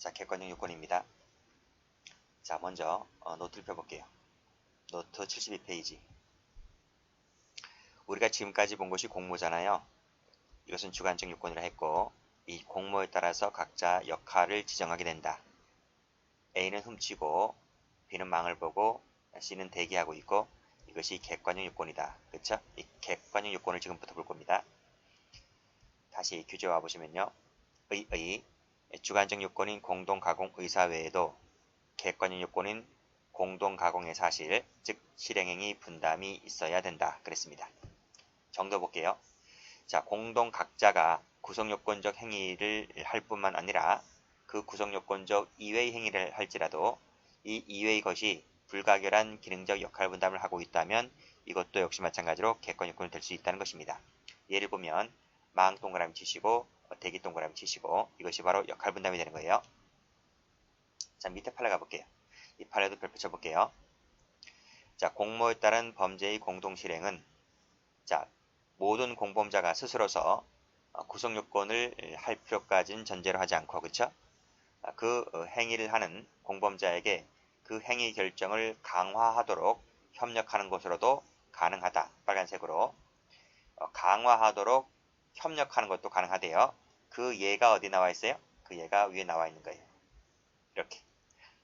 자, 객관적 요건입니다. 자, 먼저 노트를 펴볼게요. 노트 72페이지. 우리가 지금까지 본 것이 공모잖아요. 이것은 주관적 요건이라 했고, 이 공모에 따라서 각자 역할을 지정하게 된다. A는 훔치고 B는 망을 보고 C는 대기하고 있고, 이것이 객관적 요건이다. 그렇죠? 이 객관적 요건을 지금부터 볼 겁니다. 다시 규제 와보시면요. 주관적 요건인 공동가공 의사 외에도 객관적 요건인 공동가공의 사실, 즉 실행행위 분담이 있어야 된다. 그랬습니다. 정도 볼게요. 자, 공동 각자가 구성요건적 행위를 할 뿐만 아니라 그 구성요건적 이외의 행위를 할지라도 이 이외의 것이 불가결한 기능적 역할 분담을 하고 있다면 이것도 역시 마찬가지로 객관요건이 될 수 있다는 것입니다. 예를 보면 망 동그라미 치시고 대기 동그라미 치시고 이것이 바로 역할 분담이 되는 거예요. 자, 밑에 판례 가볼게요. 이 판례도 별표 쳐볼게요. 자, 공모에 따른 범죄의 공동 실행은 자, 모든 공범자가 스스로서 구성요건을 할 필요까지는 전제로 하지 않고, 그쵸? 그 행위를 하는 공범자에게 그 행위 결정을 강화하도록 협력하는 것으로도 가능하다. 빨간색으로. 강화하도록 협력하는 것도 가능하대요. 그 예가 어디 나와 있어요? 그 예가 위에 나와 있는 거예요. 이렇게.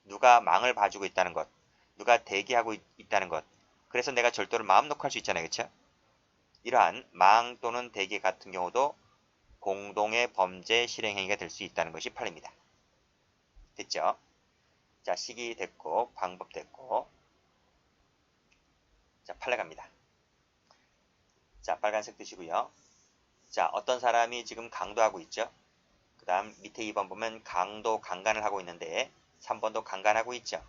누가 망을 봐주고 있다는 것, 누가 대기하고 있다는 것. 그래서 내가 절도를 마음 놓고 할 수 있잖아요. 그쵸? 이러한 망 또는 대기 같은 경우도 공동의 범죄 실행행위가 될 수 있다는 것이 판례입니다. 됐죠? 자, 시기 됐고 방법 됐고, 자, 판례 갑니다. 자, 빨간색 드시고요. 자, 어떤 사람이 지금 강도하고 있죠? 그 다음 밑에 2번 보면 강도 강간을 하고 있는데 3번도 강간하고 있죠?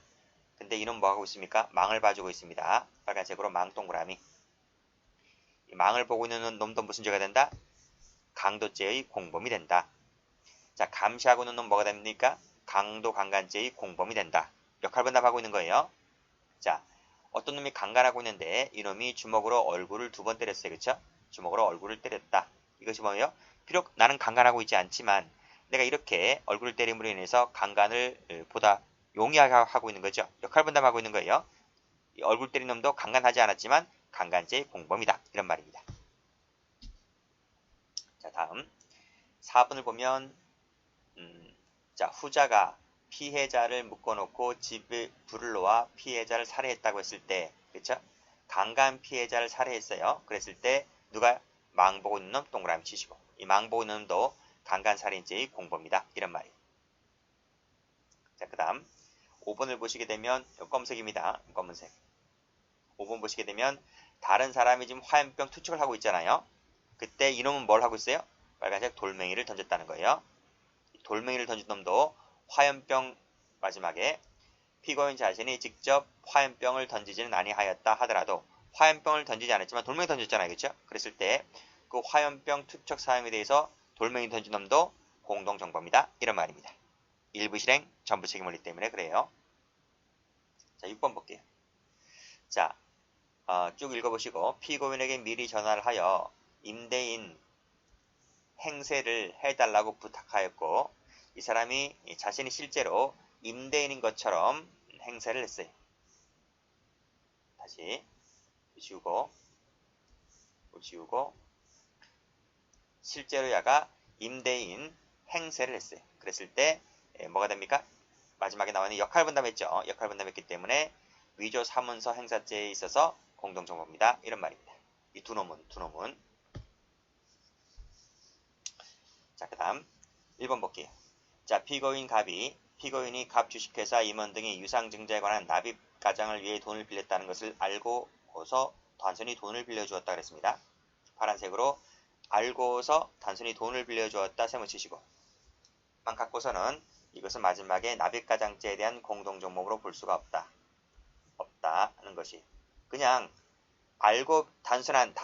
근데 이놈 뭐 하고 있습니까? 망을 봐주고 있습니다. 빨간색으로 망 동그라미. 이 망을 보고 있는 놈도 무슨 죄가 된다? 강도죄의 공범이 된다. 자, 감시하고 있는 놈 뭐가 됩니까? 강도 강간죄의 공범이 된다. 역할 분담하고 있는 거예요. 자, 어떤 놈이 강간하고 있는데 이놈이 주먹으로 얼굴을 2번 때렸어요. 그쵸? 주먹으로 얼굴을 때렸다. 이것이 뭐예요? 비록 나는 강간하고 있지 않지만 내가 이렇게 얼굴을 때림으로 인해서 강간을 보다 용이하게 하고 있는 거죠. 역할 분담하고 있는 거예요. 이 얼굴 때린 놈도 강간하지 않았지만 강간죄의 공범이다. 이런 말입니다. 자, 다음 4번을 보면 자, 후자가 피해자를 묶어놓고 집에 불을 놓아 피해자를 살해했다고 했을 때, 그쵸? 강간 피해자를 살해했어요. 그랬을 때 누가 망보고 있는 놈 동그라미 치시고, 이 망보고 있는 놈도 강간 살인죄의 공범이다. 이런 말이에요. 자, 그 다음 5번을 보시게 되면 검은색입니다. 검은색. 5번 보시게 되면 다른 사람이 지금 화염병 투척을 하고 있잖아요. 그때 이놈은 뭘 하고 있어요? 빨간색 돌멩이를 던졌다는 거예요. 돌멩이를 던진 놈도 화염병, 마지막에 피고인 자신이 직접 화염병을 던지지는 아니하였다 하더라도 화염병을 던지지 않았지만 돌멩이 던졌잖아요. 그렇죠? 그랬을 때 그 화염병 투척 사용에 대해서 돌멩이 던진 놈도 공동정범이다. 이런 말입니다. 일부 실행, 전부 책임 원리 때문에 그래요. 자, 6번 볼게요. 자, 쭉 읽어보시고 피고인에게 미리 전화를 하여 임대인 행세를 해달라고 부탁하였고 이 사람이 자신이 실제로 임대인인 것처럼 행세를 했어요. 다시 지우고 실제로 야가 임대인 행세를 했어요. 그랬을 때 뭐가 됩니까? 마지막에 나와 있는 역할 분담했죠. 역할 분담했기 때문에 위조 사문서 행사죄에 있어서 공동정범이다. 이런 말입니다. 이 두 놈은 자, 그 다음 1번 볼게요. 자, 피고인이 갑 주식회사 임원 등이 유상증자에 관한 납입 가장을 위해 돈을 빌렸다는 것을 알고서 단순히 돈을 빌려주었다 그랬습니다. 파란색으로 알고서 단순히 돈을 빌려주었다 세모치시고 만 갖고서는 이것은 마지막에 납입가장죄에 대한 공동정범으로 볼 수가 없다는 것이 그냥 알고 단순한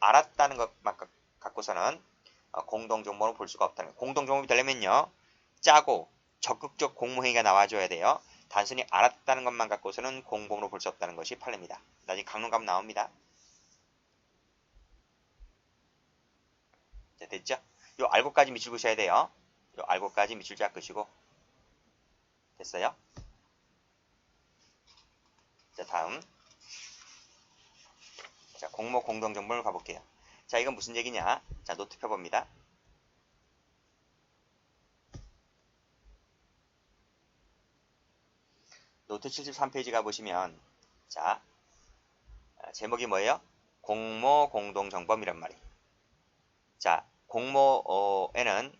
알았다는 것만 갖고서는 공동정범으로 볼 수가 없다는 거예요. 공동정범이 되려면요. 짜고 적극적 공모행위가 나와줘야 돼요. 단순히 알았다는 것만 갖고서는 공범으로 볼 수 없다는 것이 판례입니다. 나중에 강론 가면 나옵니다. 자, 됐죠? 요 알고까지 미치고 있어야 돼요. 요 알고까지 밑줄 쫙 그시고 됐어요? 자, 다음. 자, 공모 공동정보를 가볼게요. 자, 이건 무슨 얘기냐? 자, 노트 펴봅니다. 노트 73페이지 가보시면, 자, 제목이 뭐예요? 공모 공동정범이란 말이에요. 자, 공모에는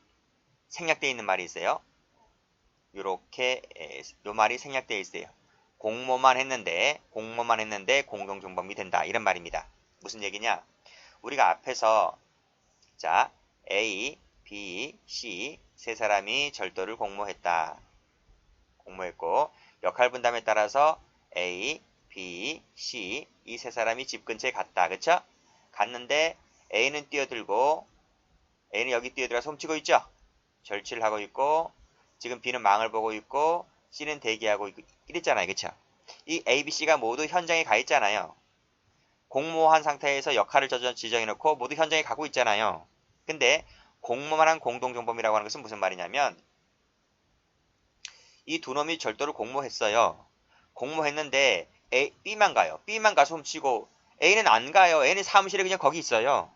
생략되어 있는 말이 있어요. 요렇게, 요 말이 생략되어 있어요. 공모만 했는데 공동정범이 된다. 이런 말입니다. 무슨 얘기냐? 우리가 앞에서, 자, A, B, C 세 사람이 절도를 공모했다. 공모했고, 역할 분담에 따라서 A, B, C 이 세 사람이 집 근처에 갔다. 그쵸? 갔는데 A는 뛰어들고 A는 여기 뛰어들어서 훔치고 있죠? 절취를 하고 있고 지금 B는 망을 보고 있고 C는 대기하고 있고 이랬잖아요. 그쵸? 이 A, B, C가 모두 현장에 가 있잖아요. 공모한 상태에서 역할을 지정해놓고 모두 현장에 가고 있잖아요. 근데 공모만 한 공동정범이라고 하는 것은 무슨 말이냐면 이 두 놈이 절도를 공모했어요. 공모했는데 B만 가요. B만 가서 훔치고 A는 안 가요. A는 사무실에 그냥 거기 있어요.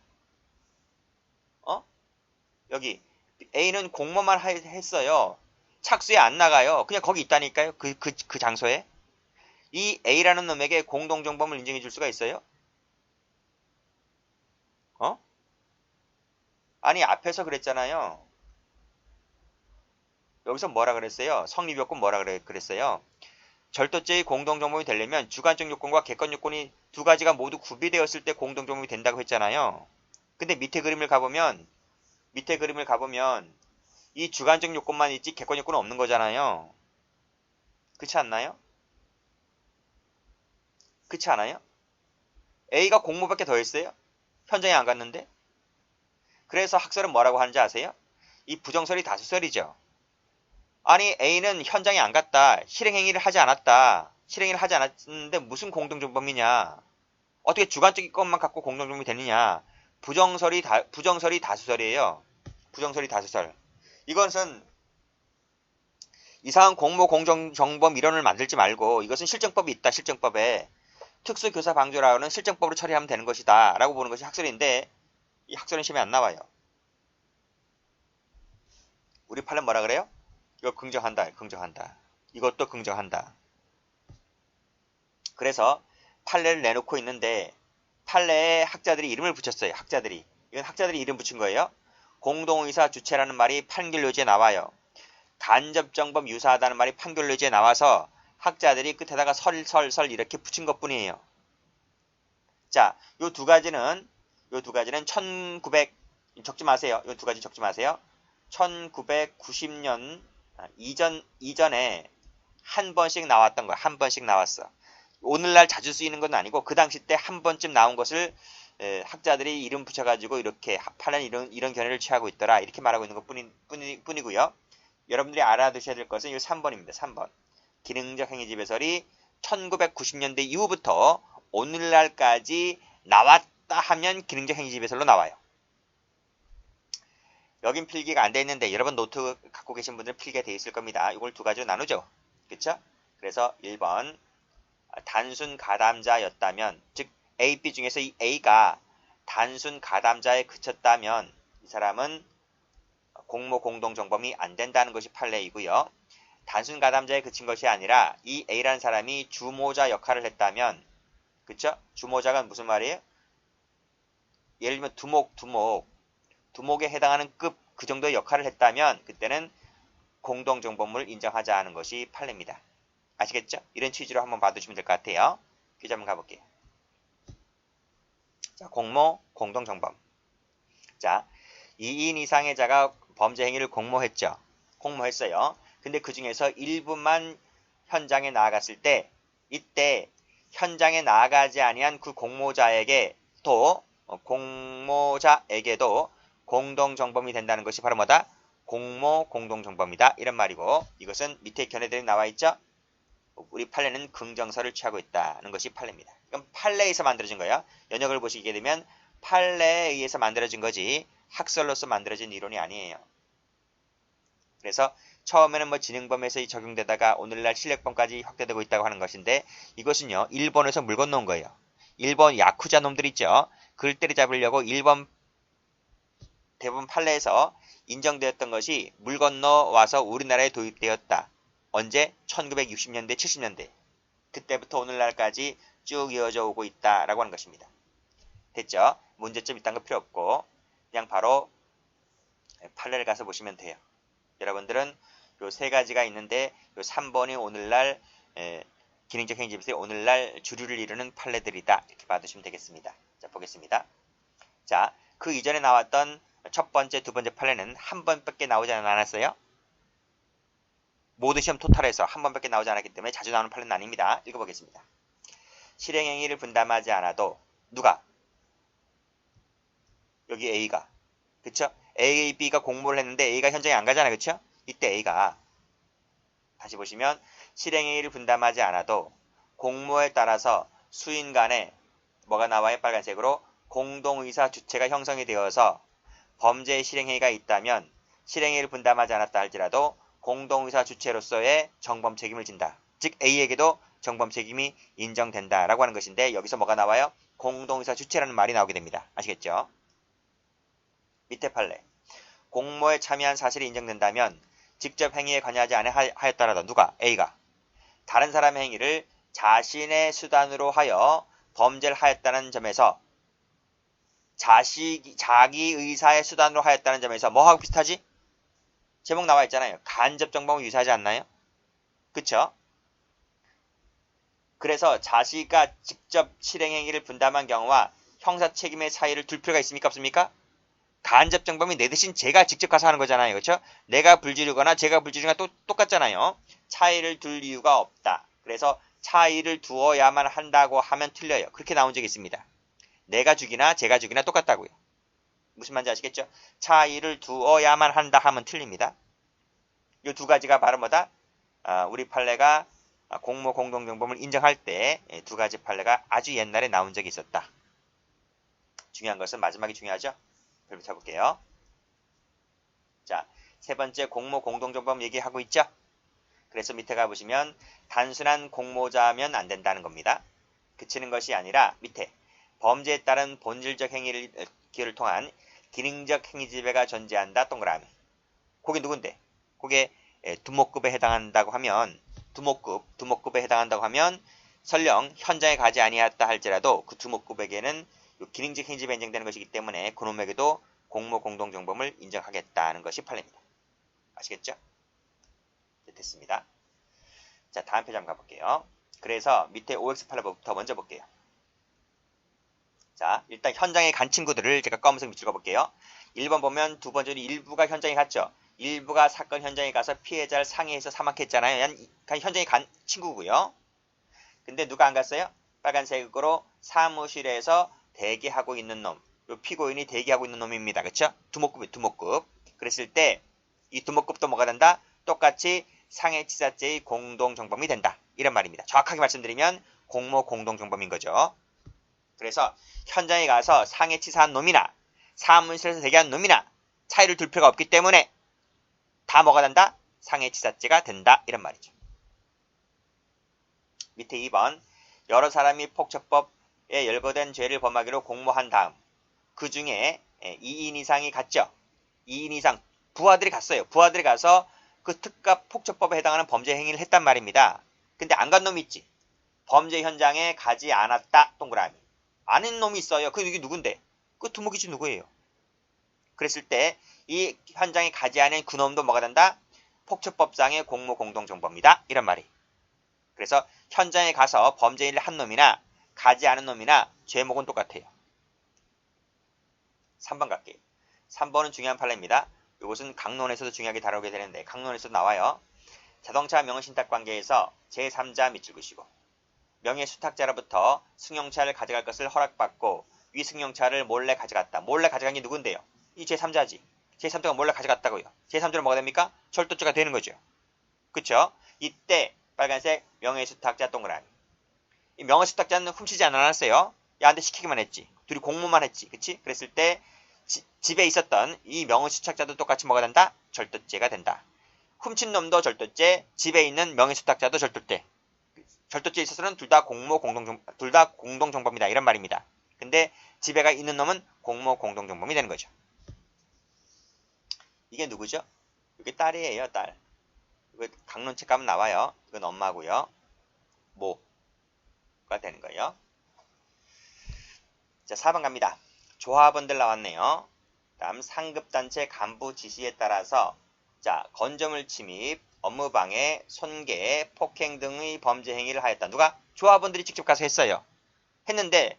여기 A는 공모만 했어요. 착수에 안 나가요. 그냥 거기 있다니까요. 그 장소에. 이 A라는 놈에게 공동정범을 인정해 줄 수가 있어요? 아니 앞에서 그랬잖아요. 여기서 뭐라 그랬어요? 성립요건 뭐라 그랬어요? 절도죄의 공동정범이 되려면 주관적 요건과 객관 요건이 두 가지가 모두 구비되었을 때 공동정범이 된다고 했잖아요. 근데 밑에 그림을 가보면 이 주관적 요건만 있지 객관 요건은 없는 거잖아요. 그렇지 않나요? 그렇지 않아요? A가 공모밖에 더 했어요? 현장에 안 갔는데? 그래서 학설은 뭐라고 하는지 아세요? 이 부정설이 다수설이죠. 아니 A는 현장에 안 갔다. 실행행위를 하지 않았다. 실행행위를 하지 않았는데 무슨 공동정범이냐. 어떻게 주관적인 것만 갖고 공동정범이 되느냐. 부정설이 다수설이에요. 부정설이 다수설. 이것은 이상한 공모 공정정범 이론을 만들지 말고 이것은 실정법이 있다. 실정법에. 특수교사 방조라는 실정법으로 처리하면 되는 것이다. 라고 보는 것이 학설인데 이 학설은 시험에 안 나와요. 우리 판례 뭐라 그래요? 이거 긍정한다. 이것도 긍정한다. 그래서 판례를 내놓고 있는데 판례에 학자들이 이름을 붙였어요. 이건 학자들이 이름 붙인 거예요. 공동의사 주체라는 말이 판결료지에 나와요. 간접정범 유사하다는 말이 판결료지에 나와서 학자들이 끝에다가 설 이렇게 붙인 것뿐이에요. 자, 요 두 가지는 1900 적지 마세요. 요 두 가지 적지 마세요. 1990년 이전에 한 번씩 나왔던 거야. 한 번씩 나왔어. 오늘날 자주 쓰이는 건 아니고 그 당시 때 한 번쯤 나온 것을 학자들이 이름 붙여가지고 이렇게 판례는 이런 견해를 취하고 있더라. 이렇게 말하고 있는 것 뿐이고요. 여러분들이 알아두셔야 될 것은 이 3번입니다. 3번. 기능적 행위지배설이 1990년대 이후부터 오늘날까지 나왔다 하면 기능적 행위지배설로 나와요. 여긴 필기가 안 돼 있는데 여러분 노트 갖고 계신 분들은 필기가 돼 있을 겁니다. 이걸 두 가지로 나누죠. 그쵸? 그래서 1번 단순 가담자였다면 즉 A, B 중에서 이 A가 단순 가담자에 그쳤다면 이 사람은 공모 공동정범이 안 된다는 것이 판례이고요. 단순 가담자에 그친 것이 아니라 이 A라는 사람이 주모자 역할을 했다면 그쵸? 주모자가 무슨 말이에요? 예를 들면 두목에 해당하는 급 그 정도의 역할을 했다면 그때는 공동정범을 인정하자 하는 것이 판례입니다. 아시겠죠? 이런 취지로 한번 봐두시면 될 것 같아요. 퀴즈 한번 가볼게요. 자, 공모, 공동정범. 자, 2인 이상의 자가 범죄 행위를 공모했어요. 근데 그 중에서 일부만 현장에 나아갔을 때 이때 현장에 나아가지 아니한 그 공모자에게도 공동정범이 된다는 것이 바로 뭐다? 공모 공동정범이다. 이런 말이고 이것은 밑에 견해들이 나와 있죠? 우리 판례는 긍정설을 취하고 있다는 것이 판례입니다. 이건 판례에서 만들어진 거예요. 연역을 보시게 되면 판례에 의해서 만들어진 거지 학설로서 만들어진 이론이 아니에요. 그래서 처음에는 뭐 지능범에서 적용되다가 오늘날 실력범까지 확대되고 있다고 하는 것인데 이것은요. 일본에서 물 건너온 거예요. 일본 야쿠자 놈들 있죠. 글 때려잡으려고 일본 대부분 판례에서 인정되었던 것이 물 건너와서 우리나라에 도입되었다. 언제? 1960년대, 70년대. 그때부터 오늘날까지 쭉 이어져 오고 있다라고 하는 것입니다. 됐죠? 문제점 있다는 거 필요 없고 그냥 바로 판례를 가서 보시면 돼요. 여러분들은 요 세 가지가 있는데 요 3번이 오늘날 기능적 행집에서 오늘날 주류를 이루는 판례들이다. 이렇게 받으시면 되겠습니다. 자, 보겠습니다. 자, 그 이전에 나왔던 첫 번째, 두 번째 판례는 한 번밖에 나오지 않았어요. 모든 시험 토탈에서 한 번밖에 나오지 않았기 때문에 자주 나오는 판례는 아닙니다. 읽어보겠습니다. 실행행위를 분담하지 않아도 누가? 여기 A가. 그쵸? A, B가 공모를 했는데 A가 현장에 안 가잖아요. 그쵸? 이때 A가 다시 보시면 실행행위를 분담하지 않아도 공모에 따라서 수인 간에 뭐가 나와요? 빨간색으로 공동의사 주체가 형성이 되어서 범죄 실행행위가 있다면 실행행위를 분담하지 않았다 할지라도 공동의사 주체로서의 정범 책임을 진다. 즉 A에게도 정범 책임이 인정된다라고 하는 것인데 여기서 뭐가 나와요? 공동의사 주체라는 말이 나오게 됩니다. 아시겠죠? 밑에 판례. 공모에 참여한 사실이 인정된다면 직접 행위에 관여하지 않았더라도 누가? A가 다른 사람의 행위를 자신의 수단으로 하여 범죄를 하였다는 점에서 자기 의사의 수단으로 하였다는 점에서 뭐하고 비슷하지? 제목 나와 있잖아요. 간접 정범은 유사하지 않나요? 그쵸? 그래서 자기가 직접 실행행위를 분담한 경우와 형사 책임의 차이를 둘 필요가 있습니까? 없습니까? 간접 정범이 내 대신 제가 직접 가서 하는 거잖아요. 그렇죠? 내가 불지르거나 제가 불지르거나 똑같잖아요. 차이를 둘 이유가 없다. 그래서 차이를 두어야만 한다고 하면 틀려요. 그렇게 나온 적이 있습니다. 내가 죽이나 제가 죽이나 똑같다고요. 무슨 말인지 아시겠죠? 차이를 두어야만 한다 하면 틀립니다. 이 두 가지가 바로 뭐다? 우리 판례가 공모 공동정범을 인정할 때 두 가지 판례가 아주 옛날에 나온 적이 있었다. 중요한 것은 마지막이 중요하죠? 별표 쳐볼게요. 자, 세 번째 공모 공동정범 얘기하고 있죠? 그래서 밑에 가보시면 단순한 공모자면 안 된다는 겁니다. 그치는 것이 아니라 밑에 범죄에 따른 본질적 기여를 통한 기능적 행위지배가 존재한다. 동그라미. 그게 누군데? 그게 두목급에 해당한다고 하면 두목급에 해당한다고 하면 설령 현장에 가지 아니했다 할지라도 그 두목급에게는 기능적 행위지배가 인정되는 것이기 때문에 그놈에게도 공모 공동정범을 인정하겠다는 것이 판례입니다. 아시겠죠? 네, 됐습니다. 자, 다음 페이지 한번 가볼게요. 그래서 밑에 OX 판례부터 먼저 볼게요. 자, 일단 현장에 간 친구들을 제가 검은색 밑줄 그어볼게요. 1번 보면 두 번째는 일부가 현장에 갔죠. 일부가 사건 현장에 가서 피해자를 상해해서 사망했잖아요. 현장에 간 친구고요. 근데 누가 안 갔어요? 빨간색으로 사무실에서 대기하고 있는 놈. 요 피고인이 대기하고 있는 놈입니다. 그쵸? 두목급. 그랬을 때 이 두목급도 뭐가 된다? 똑같이 상해치사죄의 공동정범이 된다. 이런 말입니다. 정확하게 말씀드리면 공모 공동정범인 거죠. 그래서 현장에 가서 상해치사한 놈이나 사무실에서 대기한 놈이나 차이를 둘 필요가 없기 때문에 다 뭐가 된다? 상해치사죄가 된다. 이런 말이죠. 밑에 2번 여러 사람이 폭처법에 열거된 죄를 범하기로 공모한 다음 그 중에 2인 이상이 갔죠. 2인 이상 부하들이 갔어요. 부하들이 가서 그 특가 폭처법에 해당하는 범죄 행위를 했단 말입니다. 근데 안 간 놈이 있지. 범죄 현장에 가지 않았다. 동그라미. 아는 놈이 있어요. 그게 누군데? 그 두목이지 누구예요? 그랬을 때 이 현장에 가지 않은 그 놈도 뭐가 된다? 폭처법상의 공모 공동정범이다. 이런 말이. 그래서 현장에 가서 범죄 일을 한 놈이나 가지 않은 놈이나 죄목은 똑같아요. 3번 갈게요. 3번은 중요한 판례입니다. 이것은 강론에서도 중요하게 다루게 되는데 강론에서도 나와요. 자동차 명의신탁 관계에서 제3자 밑줄 그시고 명예수탁자로부터 승용차를 가져갈 것을 허락받고 위 승용차를 몰래 가져갔다. 몰래 가져간 게 누군데요? 이 제3자지. 제3자가 몰래 가져갔다고요. 제3자로 뭐가 됩니까? 절도죄가 되는 거죠. 그쵸? 이때 빨간색 명예수탁자 동그라미. 이 명예수탁자는 훔치지 않았어요. 야한테 시키기만 했지. 둘이 공모만 했지. 그치? 그랬을 때 집에 있었던 이 명예수탁자도 똑같이 뭐가 된다? 절도죄가 된다. 훔친 놈도 절도죄, 집에 있는 명예수탁자도 절도죄. 절도죄에 있어서는 둘 다 공동정범이다. 이런 말입니다. 근데 집에가 있는 놈은 공동정범이 되는 거죠. 이게 누구죠? 이게 딸이에요, 딸. 이거 강론책 가면 나와요. 이건 엄마고요. 모가 되는 거예요. 자, 4번 갑니다. 조합원들 나왔네요. 다음 상급단체 간부 지시에 따라서 자, 건조물 침입, 업무방해, 손괴, 폭행 등의 범죄 행위를 하였다. 누가? 조합원들이 직접 가서 했어요. 했는데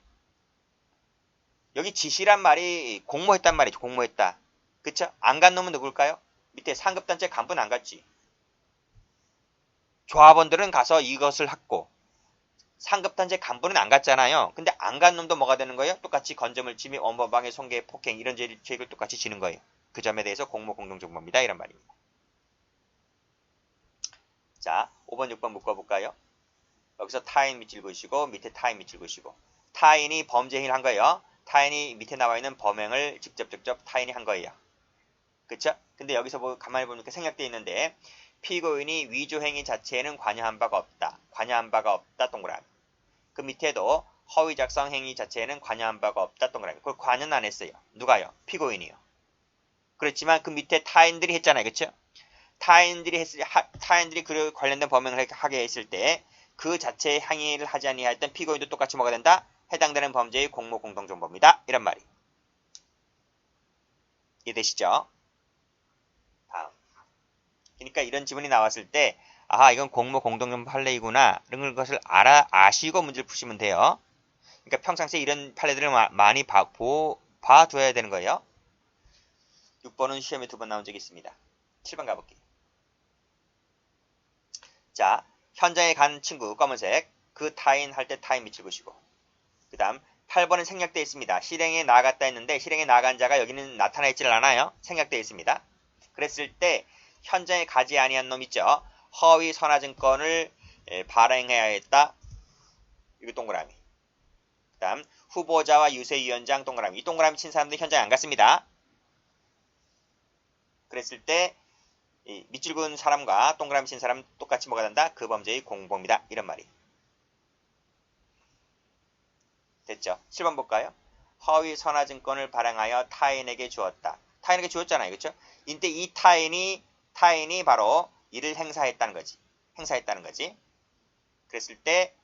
여기 지시란 말이 공모했단 말이죠. 공모했다. 그쵸? 안 간 놈은 누굴까요? 밑에 상급단체 간부는 안 갔지. 조합원들은 가서 이것을 했고 상급단체 간부는 안 갔잖아요. 근데 안 간 놈도 뭐가 되는 거예요? 똑같이 건조물 침입, 업무방해, 손괴, 폭행 이런 죄를 똑같이 지는 거예요. 그 점에 대해서 공동정범이다. 이런 말입니다. 자, 5번, 6번 묶어볼까요? 여기서 타인 밑줄 그으시고 밑에 타인 밑줄 그으시고 타인이 범죄 행위를 한 거예요. 타인이 밑에 나와 있는 범행을 직접 타인이 한 거예요. 그쵸? 근데 여기서 가만히 보니까 생략되어 있는데 피고인이 위조 행위 자체에는 관여한 바가 없다. 관여한 바가 없다. 동그라미. 그 밑에도 허위 작성 행위 자체에는 관여한 바가 없다. 동그라미. 그걸 관여는 안 했어요. 누가요? 피고인이요. 그렇지만 그 밑에 타인들이 했잖아요. 그쵸? 타인들이 그 관련된 범행을 하게 했을 때 그 자체의 행위를 하지 아니하였던 피고인도 똑같이 뭐가 된다? 해당되는 범죄의 공동정범이다. 이런 말이. 이해되시죠? 다음. 그러니까 이런 지문이 나왔을 때 아하 이건 공동정범 판례이구나 이런 것을 아시고 문제를 푸시면 돼요. 그러니까 평상시에 이런 판례들을 많이 봐둬야 되는 거예요. 6번은 시험에 2번 나온 적이 있습니다. 7번 가볼게요. 자, 현장에 간 친구 검은색 그 타인 할 때 타인 밑줄 그으시고 그 다음 8번은 생략되어 있습니다. 실행에 나갔다 했는데 실행에 나간 자가 여기는 나타나 있질 않아요. 생략되어 있습니다. 그랬을 때 현장에 가지 아니한 놈 있죠. 허위 선화증권을 발행해야 했다. 이거 동그라미. 그 다음 후보자와 유세위원장 동그라미. 이 동그라미 친 사람들이 현장에 안 갔습니다. 그랬을 때 밑줄 그은 사람과 동그라미 친 사람 똑같이 뭐가 된다? 그 범죄의 공범이다. 이런 말이. 됐죠? 7번 볼까요? 허위 선화증권을 발행하여 타인에게 주었다. 타인에게 주었잖아요. 그렇죠? 이때 이 타인이 바로 이를 행사했다는 거지. 그랬을 때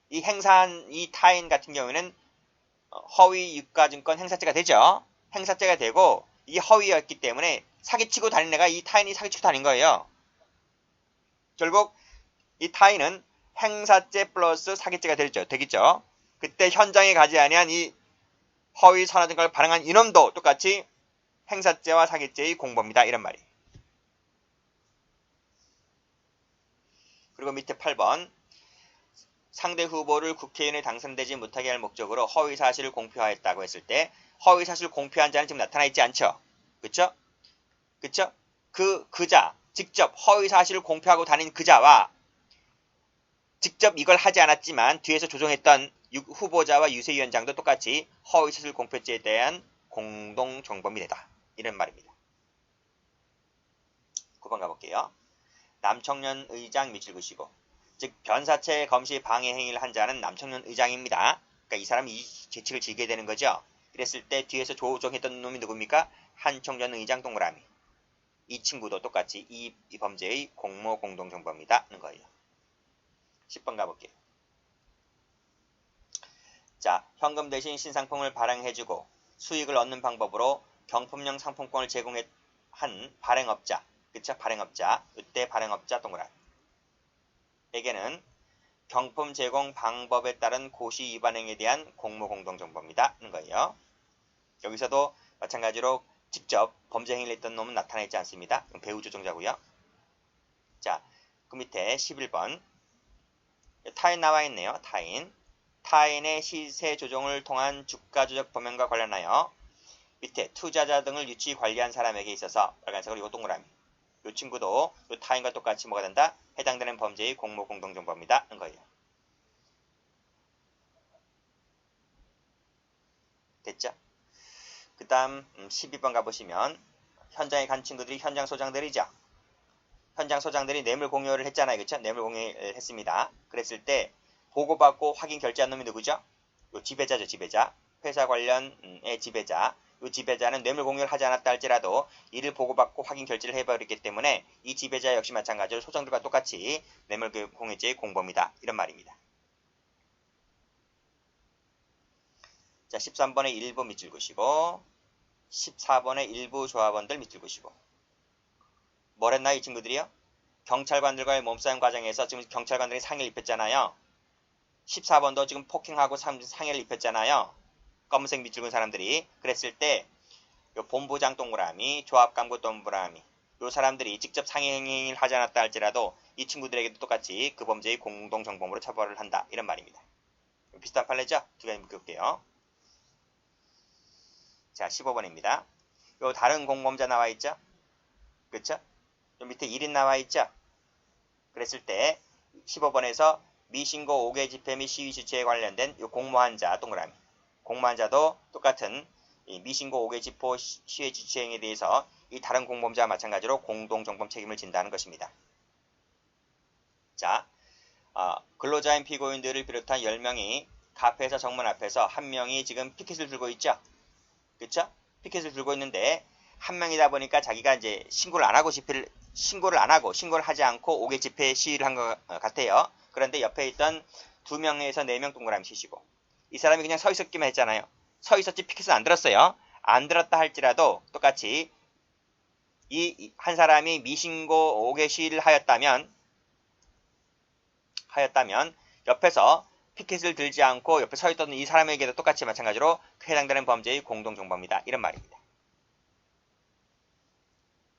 이 행사한 이 타인 같은 경우에는 허위 유가증권 행사죄가 되죠. 행사죄가 되고 이게 허위였기 때문에 사기치고 다닌 애가 이 타인이 사기치고 다닌 거예요. 결국 이 타인은 행사죄 플러스 사기죄가 되겠죠. 그때 현장에 가지 아니한 이 허위 선화증권을 발행한 이놈도 똑같이 행사죄와 사기죄의 공범이다. 이런 말이. 그리고 밑에 8번 상대 후보를 국회의원에 당선되지 못하게 할 목적으로 허위 사실을 공표하였다고 했을 때 허위 사실을 공표한 자는 지금 나타나 있지 않죠. 그쵸? 그자 직접 허위 사실을 공표하고 다닌 그자와 직접 이걸 하지 않았지만 뒤에서 조종했던 후보자와 유세위원장도 똑같이 허위사실 공표죄에 대한 공동정범이 되다. 이런 말입니다. 9번 가볼게요. 남청년 의장 밑줄 그으시고 즉 변사체 검시 방해 행위를 한 자는 남청년 의장입니다. 그러니까 이 사람이 이 죄칙을 지게 되는 거죠. 그랬을 때 뒤에서 조종했던 놈이 누굽니까? 한청년 의장 동그라미. 이 친구도 똑같이 이 범죄의 공동정범이다는 거예요. 10번 가볼게요. 자, 현금 대신 신상품을 발행해주고 수익을 얻는 방법으로 경품용 상품권을 제공한 발행업자, 그쵸? 발행업자, 이때 발행업자 동그라미. 에게는 경품 제공 방법에 따른 고시 위반 행위에 대한 공동정범이다는 거예요. 여기서도 마찬가지로 직접 범죄 행위를 했던 놈은 나타나 있지 않습니다. 배후 조종자고요. 자, 그 밑에 11번 타인 나와 있네요. 타인의 시세 조정을 통한 주가 조작 범행과 관련하여 밑에 투자자 등을 유치 관리한 사람에게 있어서 빨간색으로 이거 동그라미. 이 친구도 이 타인과 똑같이 뭐가 된다? 해당되는 범죄의 공동정범이다는 거예요. 됐죠? 그 다음 12번 가보시면 현장에 간 친구들이 현장 소장들이죠. 현장 소장들이 뇌물 공여를 했잖아요. 그쵸? 뇌물 공여를 했습니다. 그랬을 때 보고받고 확인 결제한 놈이 누구죠? 요 지배자죠. 지배자. 회사 관련의 지배자. 이 지배자는 뇌물 공여를 하지 않았다 할지라도 이를 보고받고 확인 결제를 해버렸기 때문에 이 지배자 역시 마찬가지로 소장들과 똑같이 뇌물 공여죄의 공범이다. 이런 말입니다. 자, 13번의 일부 밑줄 그시고 14번의 일부 조합원들 밑줄 그시고 뭐랬나요? 이 친구들이요? 경찰관들과의 몸싸움 과정에서 지금 경찰관들이 상해를 입혔잖아요. 14번도 지금 폭행하고 상해를 입혔잖아요. 검은색 밑줄 근 사람들이. 그랬을 때 요 본부장 동그라미, 조합간부 동그라미 요 사람들이 직접 상해 행위를 하지 않았다 할지라도 이 친구들에게도 똑같이 그 범죄의 공동정범으로 처벌을 한다. 이런 말입니다. 비슷한 판례죠? 두 가지 묶을게요. 자, 15번입니다. 요 다른 공범자 나와 있죠? 그쵸? 요 밑에 1인 나와 있죠? 그랬을 때 15번에서 미신고 5개 집회 및 시위 주최에 관련된 요 공모한 자 동그라미. 공모한 자도 똑같은 이 미신고 5개 집회 시위 주최 행위에 대해서 이 다른 공범자와 마찬가지로 공동정범 책임을 진다는 것입니다. 자, 근로자인 피고인들을 비롯한 10명이 카페에서 정문 앞에서 한 명이 지금 피켓을 들고 있죠? 그쵸? 피켓을 들고 있는데 한 명이다 보니까 자기가 이제 신고를 하지 않고 5개 집회 시위를 한 것 같아요. 그런데 옆에 있던 2명에서 4명 동그라미 치시고 이 사람이 그냥 서 있었기만 했잖아요. 서 있었지 피켓을 안 들었어요. 안 들었다 할지라도 똑같이 이 한 사람이 미신고 5개 시위를 하였다면 옆에서 피켓을 들지 않고 옆에 서 있던 이 사람에게도 똑같이 마찬가지로 해당되는 범죄의 공동정범이다. 이런 말입니다.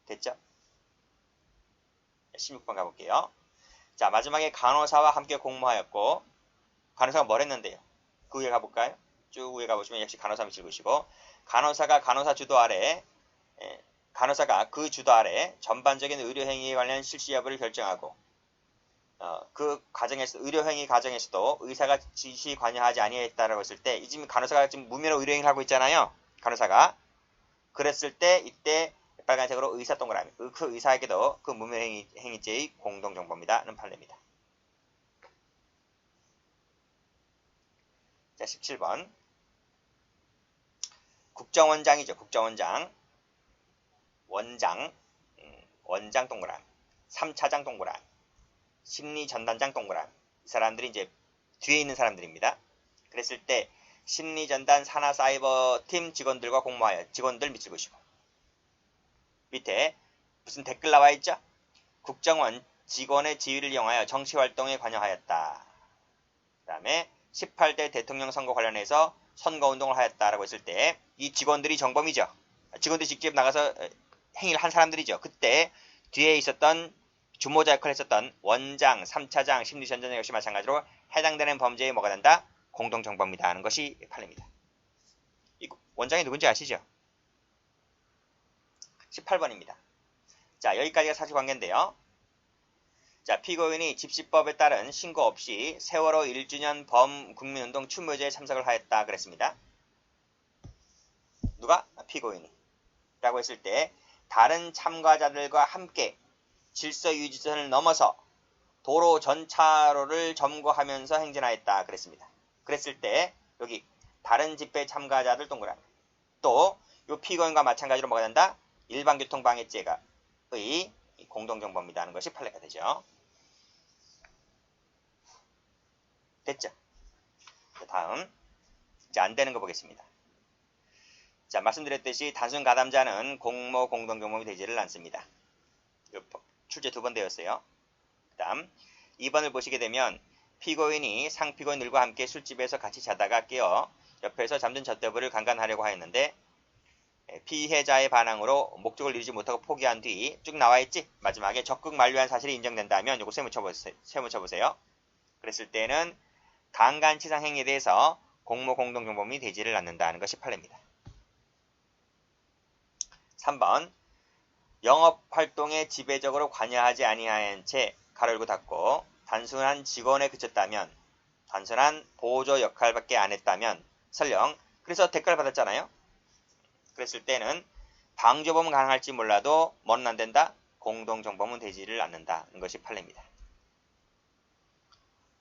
됐죠? 16번 가볼게요. 자, 마지막에 간호사와 함께 공모하였고 간호사가 뭘 했는데요? 그 위에 가볼까요? 쭉 위에 가보시면 역시 간호사 밑줄 그시고 간호사가 그 주도 아래 전반적인 의료행위에 관련 실시 여부를 결정하고 그 과정에서 의료행위 과정에서도 의사가 지시 관여하지 아니했다라고 했을 때 이 지금 간호사가 지금 무면허 의료행위를 하고 있잖아요. 간호사가 그랬을 때 이때 빨간색으로 의사 동그라미 그 의사에게도 그 무면허 행위죄의 공동정범이다는 판례입니다. 자, 17번 국정원장이죠. 국정원장 원장 동그라미 3차장 동그라미 심리전단장 동그라미 이 사람들이 이제 뒤에 있는 사람들입니다. 그랬을 때 심리전단 산하사이버팀 직원들과 공모하여 직원들 밑줄 그시고 밑에 무슨 댓글 나와 있죠? 국정원 직원의 지위를 이용하여 정치활동에 관여하였다. 그 다음에 18대 대통령 선거 관련해서 선거운동을 하였다라고 했을 때 이 직원들이 정범이죠. 직원들이 직접 나가서 행위를 한 사람들이죠. 그때 뒤에 있었던 주모자 역할을 했었던 원장, 3차장, 심리전단장 역시 마찬가지로 해당되는 범죄에 뭐가 된다? 공동정범이다 하는 것이 판례입니다. 이 원장이 누군지 아시죠? 18번입니다. 자, 여기까지가 사실관계인데요. 자, 피고인이 집시법에 따른 신고 없이 세월호 1주년 범국민운동 추모제에 참석을 하였다 그랬습니다. 누가? 피고인이. 라고 했을 때 다른 참가자들과 함께 질서유지선을 넘어서 도로 전차로를 점거하면서 행진하였다 그랬습니다. 그랬을 때 여기 다른 집회 참가자들 동그라미 또 이 피고인과 마찬가지로 뭐가 된다? 일반교통방해죄의 공동정범이다 하는 것이 판례가 되죠. 됐죠? 다음 이제 안 되는 거 보겠습니다. 자, 말씀드렸듯이 단순 가담자는 공모 공동정범이 되지를 않습니다. 출제 2번 되었어요. 그 다음 2번을 보시게 되면 피고인이 상피고인들과 함께 술집에서 같이 자다가 깨어 옆에서 잠든 젖대부를 강간하려고 하였는데 피해자의 반항으로 목적을 이루지 못하고 포기한 뒤 쭉 나와있지? 마지막에 적극 만류한 사실이 인정된다면 요거 세묻혀보세요. 그랬을 때는 강간치상 행위에 대해서 공모 공동정범이 되지를 않는다는 것이 판례입니다. 3번 영업활동에 지배적으로 관여하지 아니하인 채 가로열고 닫고 단순한 직원에 그쳤다면 단순한 보조 역할밖에 안 했다면 설령 그래서 대가를 받았잖아요. 그랬을 때는 방조범은 가능할지 몰라도 뭐는 안 된다? 공동정범은 되지를 않는다는 것이 판례입니다.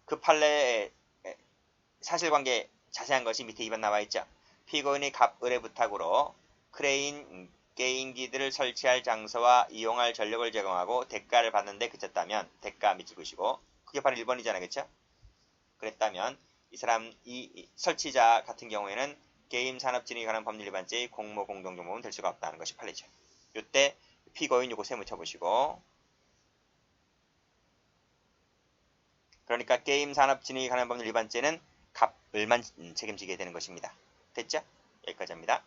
그 판례의 사실관계 자세한 것이 밑에 2번 나와 있죠. 피고인의 갑을의 부탁으로 크레인 게임기들을 설치할 장소와 이용할 전력을 제공하고 대가를 받는데 그쳤다면 대가 밑줄 그시고 그게 바로 1번이잖아요. 그렇죠? 그랬다면 이 설치자 같은 경우에는 게임 산업진흥에 관한 법률 위반죄의 공모 공동정범은 될 수가 없다는 것이 판례죠. 이때 피고인 요거 세무 쳐보시고 그러니까 게임 산업진흥에 관한 법률 위반죄는 갑을만 책임지게 되는 것입니다. 됐죠? 여기까지 합니다.